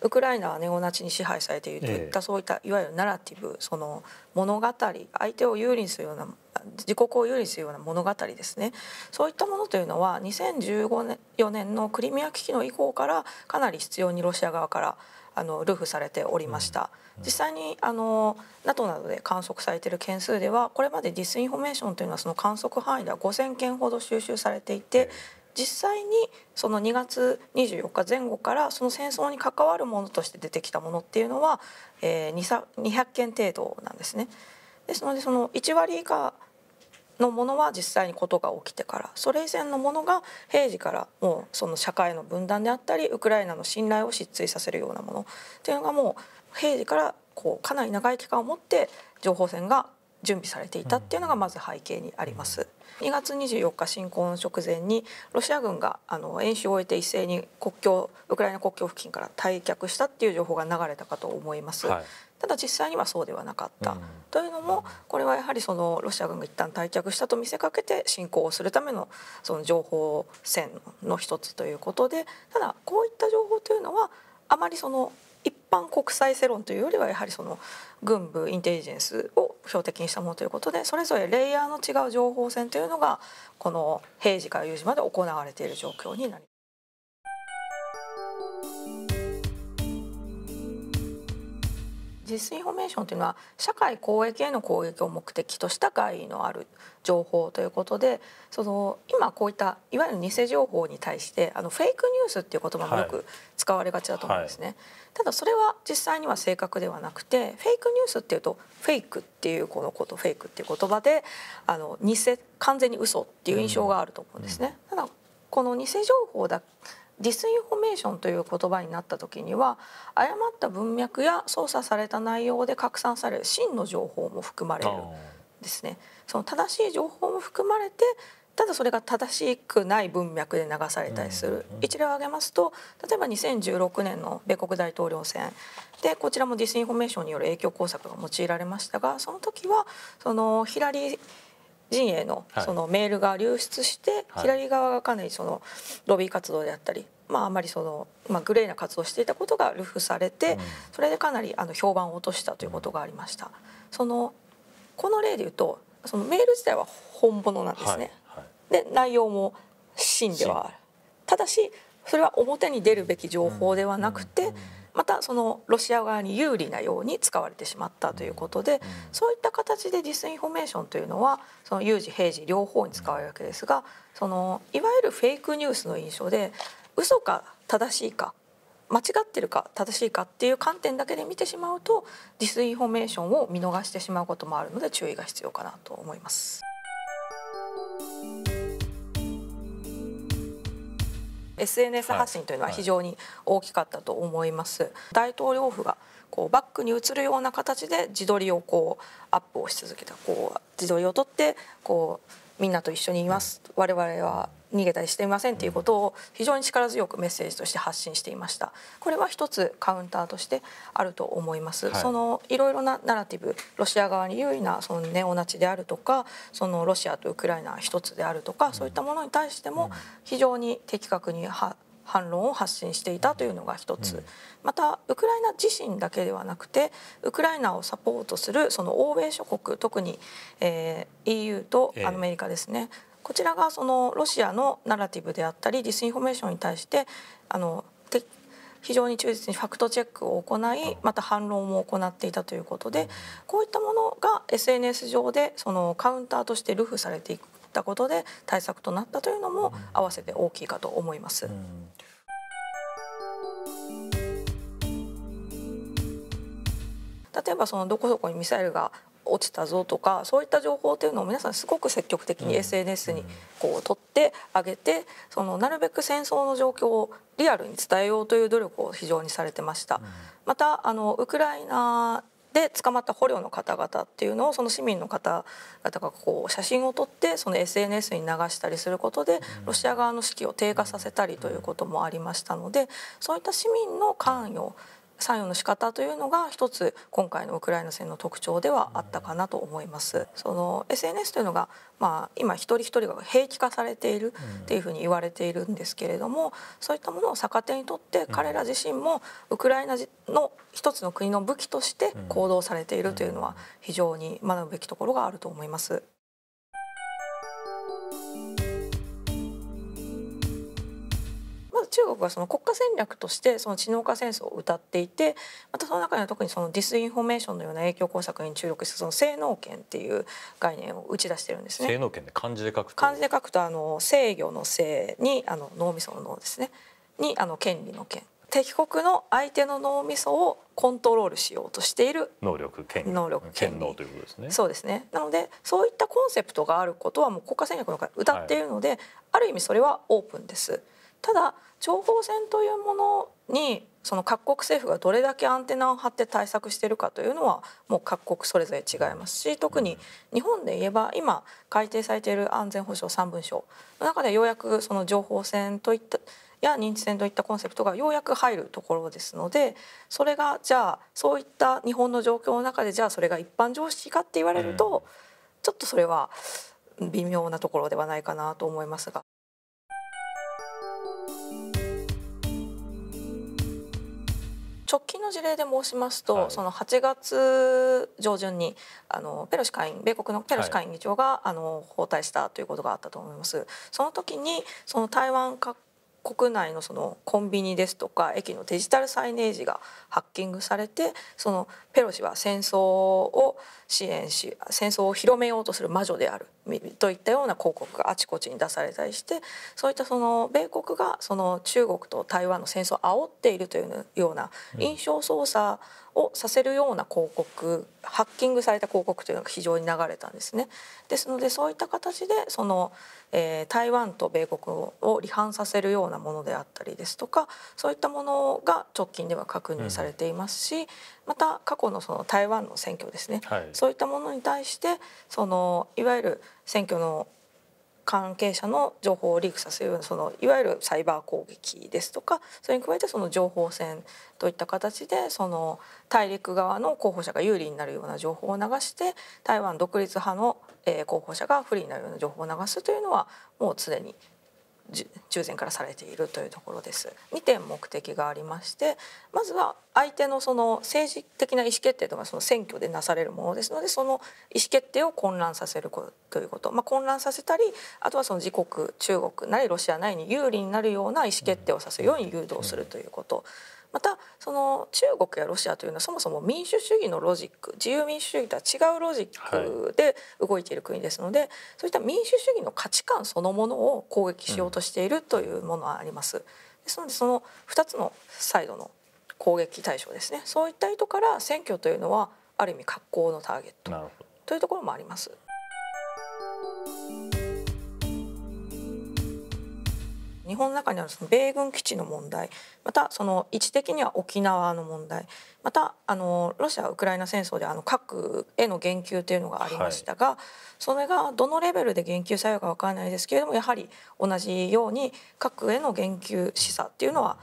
ウクライナはネオナチに支配されているといった、そういったいわゆるナラティブ、その物語、相手を有利にするような、自国を有利にするような物語ですね、そういったものというのは2014年のクリミア危機の以降からかなり執拗にロシア側から流布されておりました。実際にNATO などで観測されている件数では、これまでディスインフォメーションというのはその観測範囲では5000件ほど収集されていて、実際にその2月24日前後からその戦争に関わるものとして出てきたものっていうのは200件程度なんですね。ですのでその1割以下のものは実際にことが起きてから、それ以前のものが平時からもうその社会の分断であったりウクライナの信頼を失墜させるようなものというのがもう平時からかなり長い期間をもって情報戦が準備されていたっていうのがまず背景にあります。2月24日侵攻の直前にロシア軍が演習を終えて一斉にウクライナ国境付近から退却したっていう情報が流れたかと思います。ただ実際にはそうではなかった、というのもこれはやはりそのロシア軍が一旦退却したと見せかけて侵攻をするためのその情報戦の一つということで、ただこういった情報というのはあまりその一般国際世論というよりはやはりその軍部インテリジェンスを標的にしたものということで、それぞれレイヤーの違う情報戦というのがこの平時から有事まで行われている状況になります。ディスインフォメーションというのは社会公益への攻撃を目的とした害のある情報ということで、その今こういったいわゆる偽情報に対してフェイクニュースっていう言葉もよく使われがちだと思うんですね。ただそれは実際には正確ではなくて、フェイクニュースっていうとフェイクっていうフェイクっていう言葉で偽、完全に嘘っていう印象があると思うんですね。ただこの偽情報ディスインフォメーションという言葉になった時には、誤った文脈や操作された内容で拡散される真の情報も含まれるんですね。その正しい情報も含まれて、ただそれが正しくない文脈で流されたりする。一例を挙げますと、例えば2016年の米国大統領選で、こちらもディスインフォメーションによる影響工作が用いられましたが、その時はそのヒラリー陣営のそのメールが流出して、ヒラリー側がかなりそのロビー活動であったり、あまりそのグレーな活動をしていたことが流布されて、それでかなり評判を落としたということがありました。この例でいうと、そのメール自体は本物なんですね。で内容も真ではある。ただしそれは表に出るべき情報ではなくて、またそのロシア側に有利なように使われてしまったということで、そういった形でディスインフォメーションというのはその有事平時両方に使われるわけですが、そのいわゆるフェイクニュースの印象で嘘か正しいか間違ってるか正しいかっていう観点だけで見てしまうと、ディスインフォメーションを見逃してしまうこともあるので注意が必要かなと思います。SNS 発信というのは非常に大きかったと思います。大統領府がバックに映るような形で自撮りをアップをし続けた、自撮りを撮ってみんなと一緒にいます、我々は逃げたりしていませんということを非常に力強くメッセージとして発信していました。これは一つカウンターとしてあると思います。そのいろいろなナラティブ、ロシア側に有利なそのネオナチであるとか、そのロシアとウクライナ一つであるとか、そういったものに対しても非常に的確に反論を発信していたというのが一つ。またウクライナ自身だけではなくて、ウクライナをサポートするその欧米諸国、特に、EU とアメリカですね、こちらがそのロシアのナラティブであったりディスインフォメーションに対して非常に忠実にファクトチェックを行い、また反論も行っていたということで、こういったものが SNS 上でそのカウンターとして流布されていったことで対策となったというのも合わせて大きいかと思います。例えばそのどこどこにミサイルが落ちたぞとか、そういった情報というのを皆さんすごく積極的に SNS に取ってあげて、なるべく戦争の状況をリアルに伝えようという努力を非常にされてました。またウクライナで捕まった捕虜の方々っていうのをその市民の方々が写真を撮ってその SNS に流したりすることでロシア側の士気を低下させたりということもありましたので、そういった市民の関与参与の仕方というのが一つ今回のウクライナ戦の特徴ではあったかなと思います。その SNS というのが、今一人一人が兵器化されているっていうふうに言われているんですけれども、そういったものを逆手にとって彼ら自身もウクライナの一つの国の武器として行動されているというのは非常に学ぶべきところがあると思います。まず中国はその国家戦略としてその知能化戦争を謳っていて、またその中には特にそのディスインフォメーションのような影響工作に注力してその制脳権っていう概念を打ち出してるんですね。制脳権で漢字で書くと制御の制に脳みその脳ですねに権利の権、敵国の相手の脳みそをコントロールしようとしている能力権利ということですね。そうですね。なのでそういったコンセプトがあることはもう国家戦略の中で謳っているので、ある意味それはオープンです。ただ情報戦というものにその各国政府がどれだけアンテナを張って対策しているかというのはもう各国それぞれ違いますし、特に日本で言えば今改定されている安全保障3文書の中でようやくその情報戦といったや認知戦といったコンセプトがようやく入るところですので、それがじゃあそういった日本の状況の中でじゃあそれが一般常識かって言われると、ちょっとそれは微妙なところではないかなと思いますが。直近の事例で申しますと、その8月上旬に米国のペロシ下院議長が訪台したということがあったと思います。その時にその台湾国内のそのコンビニですとか駅のデジタルサイネージがハッキングされて、そのペロシは戦争を支援し戦争を広めようとする魔女であるといったような広告があちこちに出されたりして、そういったその米国がその中国と台湾の戦争を煽っているというような印象操作をさせるような広告、ハッキングされた広告というのが非常に流れたんですね。ですのでそういった形でその台湾と米国を離反させるようなものであったりですとか、そういったものが直近では確認されていますし、また過去のその台湾の選挙ですね、そういったものに対してそのいわゆる選挙の関係者の情報をリークさせるようなそのいわゆるサイバー攻撃ですとか、それに加えてその情報戦といった形でその大陸側の候補者が有利になるような情報を流して台湾独立派の候補者が不利になるような情報を流すというのはもう常に従前からされているというところです。2点目的がありまして、まずは相手のその政治的な意思決定というのはその選挙でなされるものですので、その意思決定を混乱させるということ、混乱させたり、あとはその自国中国なりロシアなりに有利になるような意思決定をさせるように誘導するということ。またその中国やロシアというのはそもそも民主主義のロジック、自由民主主義とは違うロジックで動いている国ですので、そういった民主主義の価値観そのものを攻撃しようとしているというものはあります。ですのでその2つのサイドの攻撃対象ですね、そういった意図から選挙というのはある意味格好のターゲットというところもあります。日本の中にあるその米軍基地の問題、またその位置的には沖縄の問題、またロシア・ウクライナ戦争で核への言及というのがありましたが、それがどのレベルで言及されるか分からないですけれども、やはり同じように核への言及示唆っていうのは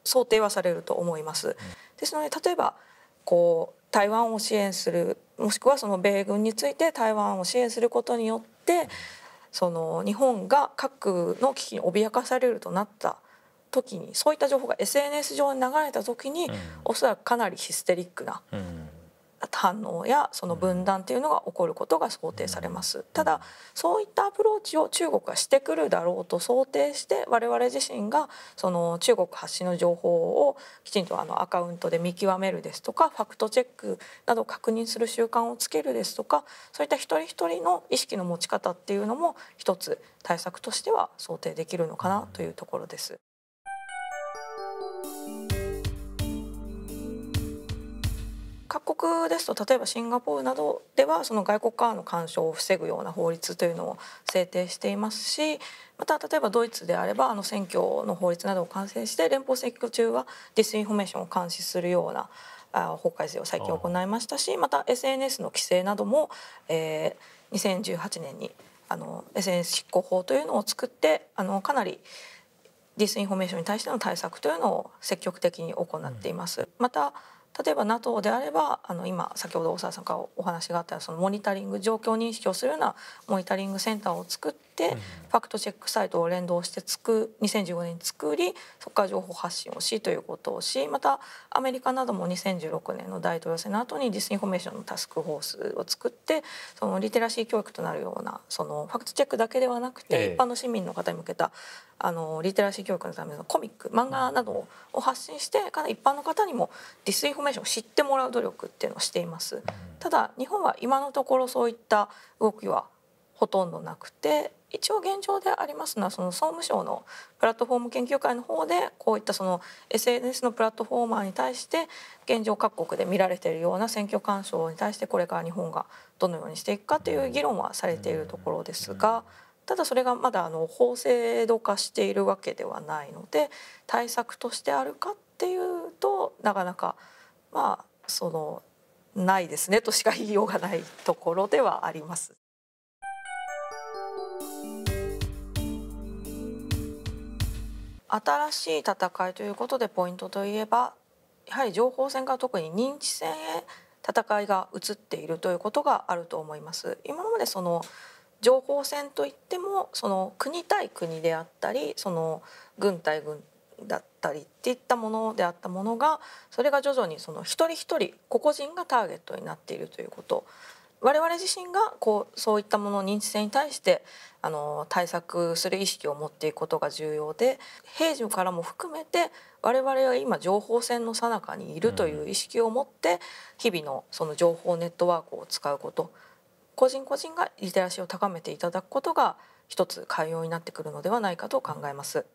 想定はされると思います。ですので例えば台湾を支援する、もしくはその米軍について台湾を支援することによってその日本が核の危機に脅かされるとなった時に、そういった情報が SNS 上に流れた時に、おそらくかなりヒステリックな反応やその分断っていうのが起こることが想定されます。ただそういったアプローチを中国がしてくるだろうと想定して、我々自身がその中国発信の情報をきちんとアカウントで見極めるですとか、ファクトチェックなどを確認する習慣をつけるですとか、そういった一人一人の意識の持ち方っていうのも一つ対策としては想定できるのかなというところです。各国ですと例えばシンガポールなどではその外国からの干渉を防ぐような法律というのを制定していますし、また例えばドイツであれば選挙の法律などを改正して連邦選挙中はディスインフォメーションを監視するような法改正を最近行いましたし、また SNS の規制なども、2018年にSNS 執行法というのを作ってかなりディスインフォメーションに対しての対策というのを積極的に行っています。また例えば NATO であれば今先ほど大沢さんからお話があったそのモニタリング状況認識をするようなモニタリングセンターを作って、ファクトチェックサイトを連動して2015年に作り、そこから情報発信をしということをし、またアメリカなども2016年の大統領選の後にディスインフォメーションのタスクフォースを作って、そのリテラシー教育となるようなそのファクトチェックだけではなくて、一般の市民の方に向けたリテラシー教育のためのコミック漫画などを発信して、一般の方にもディスインフォメーションを知ってもらう努力っていうのをしています。ただ日本は今のところそういった動きはほとんどなくて、一応現状でありますのはその総務省のプラットフォーム研究会の方でこういったその SNS のプラットフォーマーに対して現状各国で見られているような選挙干渉に対してこれから日本がどのようにしていくかという議論はされているところですが、ただそれがまだ法制度化しているわけではないので、対策としてあるかっていうとなかなかないですねとしか言いようがないところではあります。新しい戦いということでポイントといえば、やはり情報戦から特に認知戦へ戦いが移っているということがあると思います。今までその情報戦といってもその国対国であったり、その軍対軍だったりっていったものであったものが、それが徐々にその一人一人個々人がターゲットになっているということ、我々自身がそういったもの認知戦に対して対策する意識を持っていくことが重要で、平時からも含めて我々は今情報戦の最中にいるという意識を持って日々のその情報ネットワークを使うこと、個人個人がリテラシーを高めていただくことが一つ肝要になってくるのではないかと考えます。